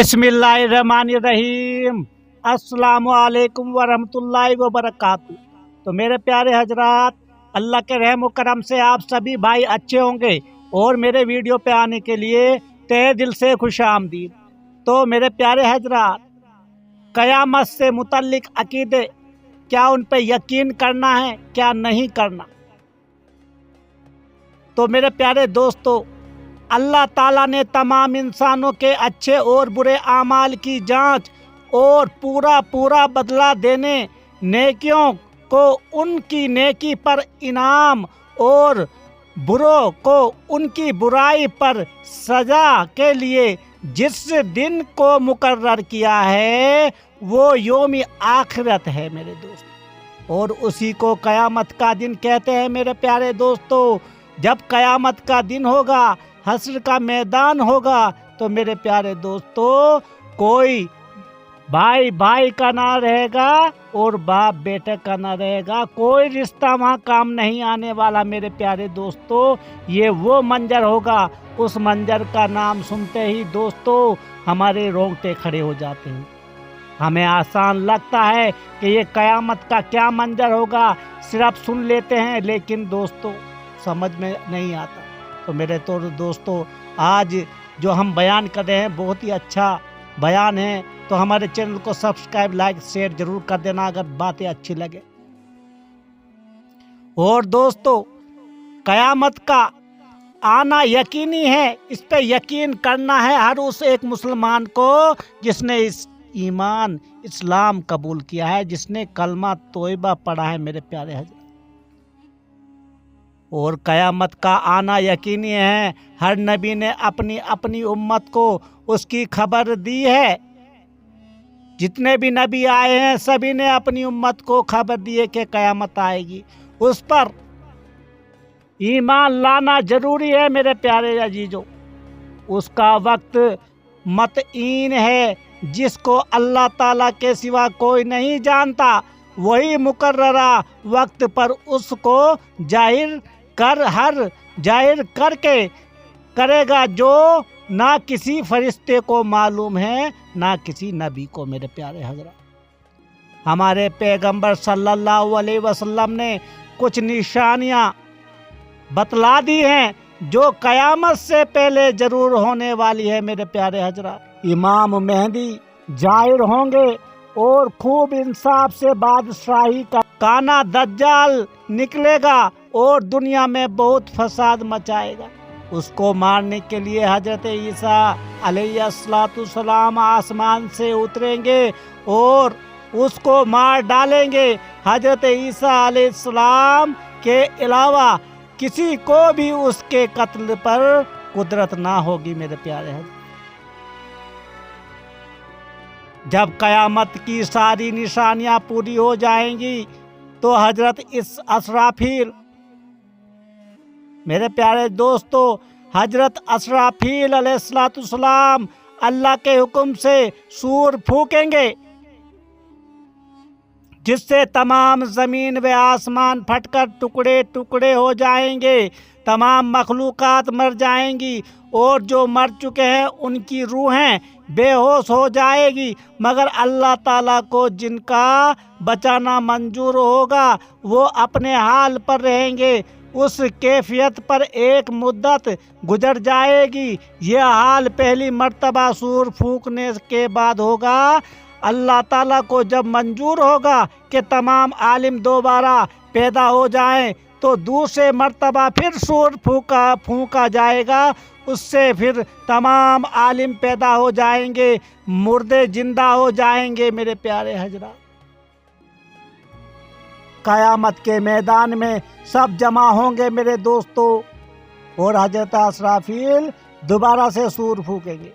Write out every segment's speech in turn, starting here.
बिस्मिल्लाहिर्रहमानिर्रहीम। अस्सलामु अलैकुम वरहमतुल्लाहि वबरकातुहू। तो मेरे प्यारे हजरात, अल्लाह के रहम व करम से आप सभी भाई अच्छे होंगे और मेरे वीडियो पे आने के लिए तहे दिल से खुश आमदीद। तो मेरे प्यारे हजरात, क़यामत से मुतल्लिक अकीदे, क्या उन पे यकीन करना है क्या नहीं करना। तो मेरे प्यारे दोस्तों, अल्लाह ताला ने तमाम इंसानों के अच्छे और बुरे आमाल की जांच और पूरा बदला देने, नेकियों को उनकी नेकी पर इनाम और बुरों को उनकी बुराई पर सजा के लिए जिस दिन को मुकर्रर किया है वो यौम आखिरत है मेरे दोस्त, और उसी को क़यामत का दिन कहते हैं मेरे प्यारे दोस्तों। जब क़यामत का दिन होगा, हश्र का मैदान होगा, तो मेरे प्यारे दोस्तों कोई भाई भाई का ना रहेगा और बाप बेटे का ना रहेगा, कोई रिश्ता वहाँ काम नहीं आने वाला मेरे प्यारे दोस्तों। ये वो मंजर होगा, उस मंजर का नाम सुनते ही दोस्तों हमारे रोंगटे खड़े हो जाते हैं। हमें आसान लगता है कि ये क़यामत का क्या मंजर होगा, सिर्फ सुन लेते हैं, लेकिन दोस्तों समझ में नहीं आता। तो मेरे तो दोस्तों आज जो हम बयान कर रहे हैं बहुत ही अच्छा बयान है, तो हमारे चैनल को सब्सक्राइब लाइक शेयर जरूर कर देना अगर बातें अच्छी लगे। और दोस्तों क़यामत का आना यकीनी है, इस पे यकीन करना है हर उस एक मुसलमान को जिसने इस ईमान इस्लाम कबूल किया है, जिसने कलमा तौबा पढ़ा है मेरे प्यारे हज़रत। और क़यामत का आना यकीनी है, हर नबी ने अपनी अपनी उम्मत को उसकी खबर दी है। जितने भी नबी आए हैं सभी ने अपनी उम्मत को खबर दी है कि क़यामत आएगी, उस पर ईमान लाना जरूरी है मेरे प्यारे अजीजों। उसका वक्त मतईन है, जिसको अल्लाह ताला के सिवा कोई नहीं जानता, वही मुकर्ररा वक्त पर उसको जाहिर करके करेगा, जो ना किसी फरिश्ते को मालूम है ना किसी नबी को मेरे प्यारे हजरत। हमारे पैगंबर सल्लल्लाहु अलैहि वसल्लम ने कुछ निशानियां बतला दी हैं जो क़यामत से पहले जरूर होने वाली है मेरे प्यारे हजरत। इमाम मेहदी जाहिर होंगे और खूब इंसाफ से बादशाही का काना दज्जाल निकलेगा और दुनिया में बहुत फसाद मचाएगा। उसको मारने के लिए हजरत ईसा अलैहिस्सलाम आसमान से उतरेंगे और उसको मार डालेंगे। हजरत ईसा अलैहिस्सलाम के अलावा किसी को भी उसके कत्ल पर कुदरत ना होगी मेरे प्यारे हजरत। जब क़यामत की सारी निशानियां पूरी हो जाएंगी तो हजरत इस असराफील मेरे प्यारे दोस्तों, हजरत असराफील अलैहिस्सलाम अल्लाह के हुक्म से सूर फूकेंगे, जिससे तमाम ज़मीन व आसमान फटकर टुकड़े टुकड़े हो जाएंगे, तमाम मखलूक़ात मर जाएंगी और जो मर चुके हैं उनकी रूहें बेहोश हो जाएगी। मगर अल्लाह ताला को जिनका बचाना मंजूर होगा वो अपने हाल पर रहेंगे। उस कैफियत पर एक मुद्दत गुजर जाएगी। यह हाल पहली मर्तबा सूर फूंकने के बाद होगा। अल्लाह ताला को जब मंजूर होगा कि तमाम आलिम दोबारा पैदा हो जाएं, तो दूसरे मर्तबा फिर सूर फूंका जाएगा। उससे फिर तमाम आलिम पैदा हो जाएंगे, मुर्दे जिंदा हो जाएंगे मेरे प्यारे हजरात। क़यामत के मैदान में सब जमा होंगे मेरे दोस्तों और हजरत असराफील दोबारा से सूर फूकेंगे।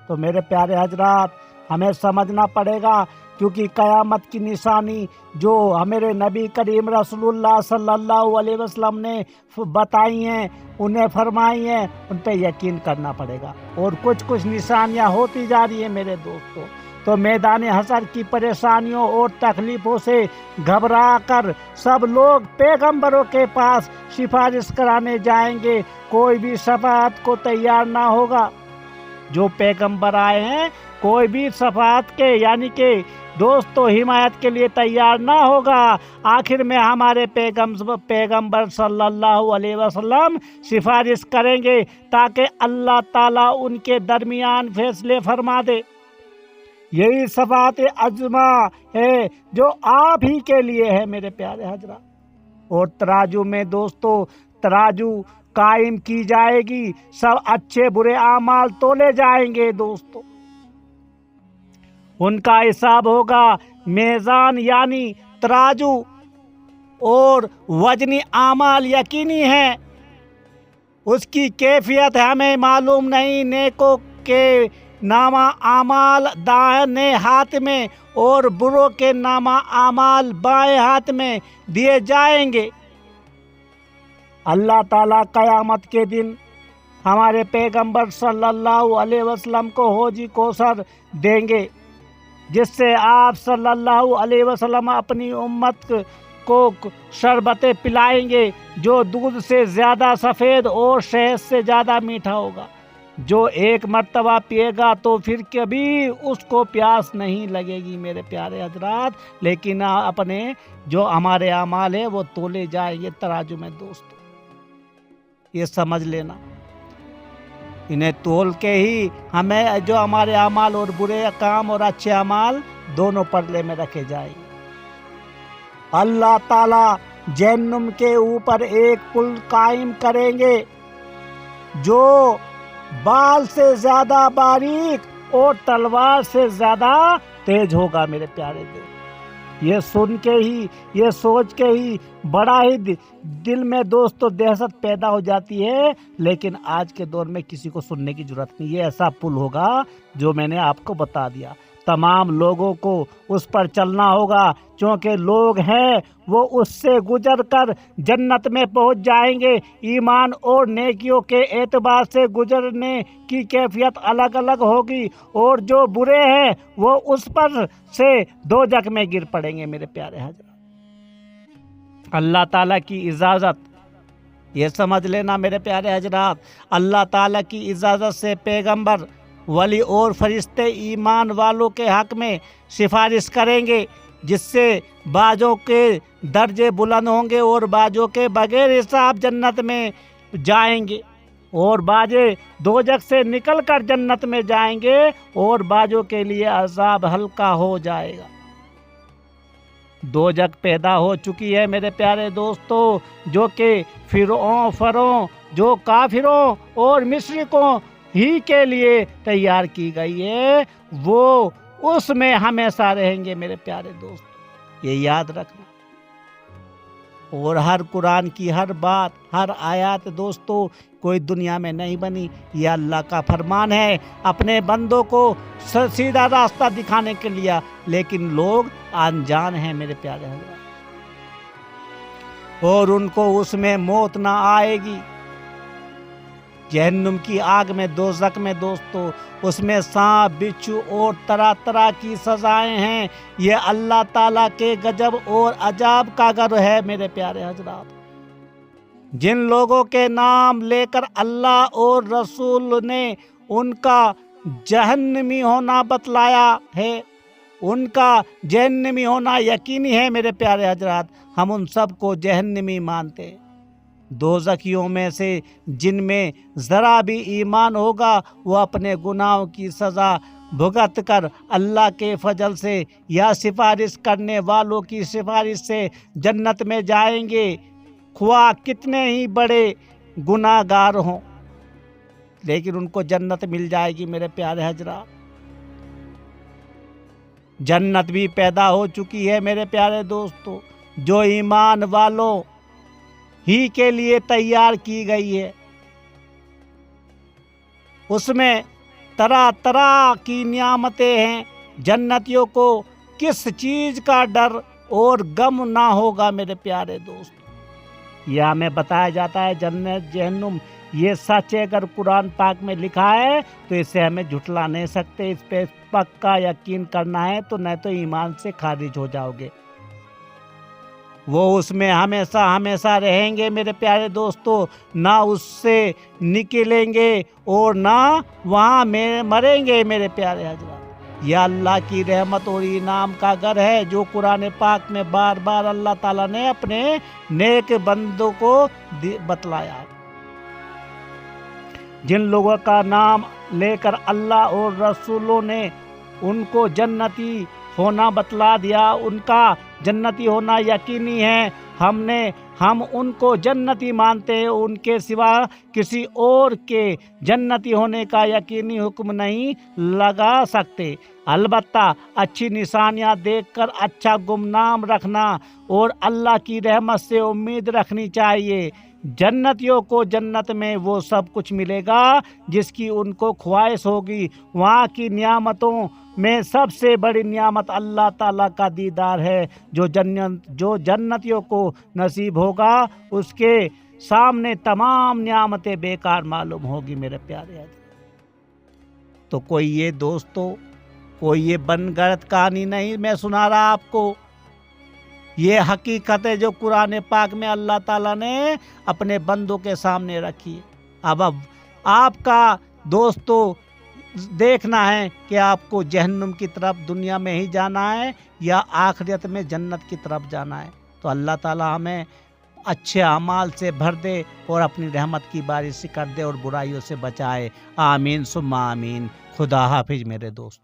तो मेरे प्यारे हजरात हमें समझना पड़ेगा, क्योंकि क़यामत की निशानी जो हमारे नबी करीम रसूलुल्लाह सल्लल्लाहु अलैहि वसल्लम ने बताई हैं, उन्हें फरमाई हैं, उन पर यकीन करना पड़ेगा। और कुछ कुछ निशानियां होती जा रही हैं मेरे दोस्तों। तो मैदान हशर की परेशानियों और तकलीफ़ों से घबरा कर सब लोग पैगंबरों के पास सिफारिश कराने जाएंगे, कोई भी शफाअत को तैयार ना होगा। जो पैगंबर आए हैं कोई भी शफाअत के यानी कि दोस्तों हिमायत के लिए तैयार ना होगा। आखिर में हमारे पैगंबर सल्लल्लाहु अलैहि वसल्लम सिफारिश करेंगे ताकि अल्लाह ताला उनके दरमियान फैसले फरमा दे। यही शफाअत अज़मा है जो आप ही के लिए है मेरे प्यारे हजरात। और तराजू में दोस्तों तराजू कायम की जाएगी, सब अच्छे बुरे आमाल तोले जाएंगे दोस्तों। उनका हिसाब होगा मेज़ान यानी तराजू और वजनी आमाल यकीनी है। उसकी कैफियत हमें मालूम नहीं। नेकों के नामा आमाल दाहिने हाथ में और बुरों के नामा आमाल बाएं हाथ में दिए जाएंगे। अल्लाह ताला क़यामत के दिन हमारे पैगंबर सल्लल्लाहु अलैहि वसल्लम को हौज़ कौसर देंगे, जिससे आप सल्लल्लाहु अलैहि वसल्लम अपनी उम्मत को शरबतें पिलाएंगे जो दूध से ज़्यादा सफ़ेद और शहद से ज़्यादा मीठा होगा। जो एक मर्तबा पिएगा तो फिर कभी उसको प्यास नहीं लगेगी मेरे प्यारे हजरात। लेकिन अपने जो हमारे अमाल है वो तोले जाएंगे तराजू में दोस्तों, ये समझ लेना। इन्हें तोल के ही हमें जो हमारे अमाल और बुरे काम और अच्छे अमाल दोनों पल्ले में रखे जाएंगे। अल्लाह ताला जहन्नुम के ऊपर एक पुल कायम करेंगे जो बाल से ज्यादा बारीक और तलवार से ज्यादा तेज होगा मेरे प्यारे दिल। ये सुन के ही, ये सोच के ही बड़ा ही दिल में दोस्तों दहशत पैदा हो जाती है। लेकिन आज के दौर में किसी को सुनने की जरूरत नहीं। ये ऐसा पुल होगा जो मैंने आपको बता दिया। तमाम लोगों को उस पर चलना होगा, क्योंकि लोग हैं वो उससे गुजर कर जन्नत में पहुंच जाएंगे। ईमान और नेकियों के एतबार से गुजरने की कैफियत अलग अलग होगी, और जो बुरे हैं वो उस पर से दोजख में गिर पड़ेंगे मेरे प्यारे हजरात। अल्लाह ताला की इजाज़त, ये समझ लेना मेरे प्यारे हजरात, अल्लाह ताला की इजाज़त से पैगंबर, वली और फरिश्ते ईमान वालों के हक में सिफारिश करेंगे, जिससे बाजों के दर्जे बुलंद होंगे और बाजों के बगैर हिसाब जन्नत में जाएंगे, और बाजे दोजख से निकल कर जन्नत में जाएंगे, और बाजों के लिए अजाब हल्का हो जाएगा। दोजख पैदा हो चुकी है मेरे प्यारे दोस्तों, जो कि फरों जो काफिरों और मुशरिकों ही के लिए तैयार की गई है, वो उसमें हमेशा रहेंगे मेरे प्यारे दोस्तों, ये याद रखना। और हर कुरान की हर बात, हर आयत दोस्तों कोई दुनिया में नहीं बनी, ये अल्लाह का फरमान है अपने बंदों को सीधा रास्ता दिखाने के लिए। लेकिन लोग अनजान हैं मेरे प्यारे हजरात, और उनको उसमें मौत ना आएगी। जहन्नुम की आग में, दोज़ख में दोस्तों, उसमें सांप, बिच्छू और तरह तरह की सजाएं हैं। ये अल्लाह ताला के गजब और अजाब का घर है मेरे प्यारे हजरात। जिन लोगों के नाम लेकर अल्लाह और रसूल ने उनका जहन्नमी होना बतलाया है, उनका जहन्नमी होना यकीनी है मेरे प्यारे हजरात। हम उन सब को जहन्नमी मानते हैं। दोज़खियों में से जिनमें ज़रा भी ईमान होगा वो अपने गुनाहों की सज़ा भुगत कर अल्लाह के फजल से या सिफारिश करने वालों की सिफारिश से जन्नत में जाएंगे, ख्वाह कितने ही बड़े गुनाहगार हों, लेकिन उनको जन्नत मिल जाएगी मेरे प्यारे हजरा। जन्नत भी पैदा हो चुकी है मेरे प्यारे दोस्तों, जो ईमान वालों ही के लिए तैयार की गई है। उसमें तरह तरह की नियामतें हैं। जन्नतियों को किस चीज़ का डर और गम ना होगा मेरे प्यारे दोस्तों। यह हमें बताया जाता है जन्नत जहन्नुम ये सच है। अगर कुरान पाक में लिखा है तो इसे हमें झुठला नहीं सकते। इस पे पक्का यकीन करना है, तो नहीं तो ईमान से खारिज हो जाओगे। وہ اس میں ہمیشہ ہمیشہ رہیں گے میرے پیارے دوستو، نہ اس سے نکلیں گے اور نہ وہاں مریں گے میرے پیارے حضرات۔ یہ اللہ کی رحمت اور انعام کا گھر ہے جو قرآن پاک میں بار بار اللہ تعالیٰ نے اپنے نیک بندوں کو بتلایا ہے۔ جن لوگوں کا نام لے کر اللہ اور رسولوں نے ان کو جنتی ہونا بتلا دیا، ان کا جنتی ہونا یقینی ہے۔ ہم ان کو جنتی مانتے ہیں، ان کے سوا کسی اور کے جنتی ہونے کا یقینی حکم نہیں لگا سکتے۔ البتہ اچھی نشانیاں دیکھ کر اچھا گمنام رکھنا اور اللہ کی رحمت سے امید رکھنی چاہیے۔ جنتیوں کو جنت میں وہ سب کچھ ملے گا جس کی ان کو خواہش ہوگی۔ وہاں کی نعمتوں میں سب سے بڑی نعمت اللہ تعالیٰ کا دیدار ہے۔ جو جنتیوں کو نصیب ہوگا اس کے سامنے تمام نعمتیں بیکار معلوم ہوگی میرے پیارے حضرات۔ تو کوئی یہ بن گڑت کہانی نہیں میں سنا رہا آپ کو، یہ حقیقت ہے جو قرآن پاک میں اللہ تعالیٰ نے اپنے بندوں کے سامنے رکھی ہے۔ اب آپ کا دوستو دیکھنا ہے کہ آپ کو جہنم کی طرف دنیا میں ہی جانا ہے یا آخرت میں جنت کی طرف جانا ہے۔ تو اللہ تعالیٰ ہمیں اچھے اعمال سے بھر دے اور اپنی رحمت کی بارش کر دے اور برائیوں سے بچائے۔ آمین ثم آمین۔ خدا حافظ میرے دوست۔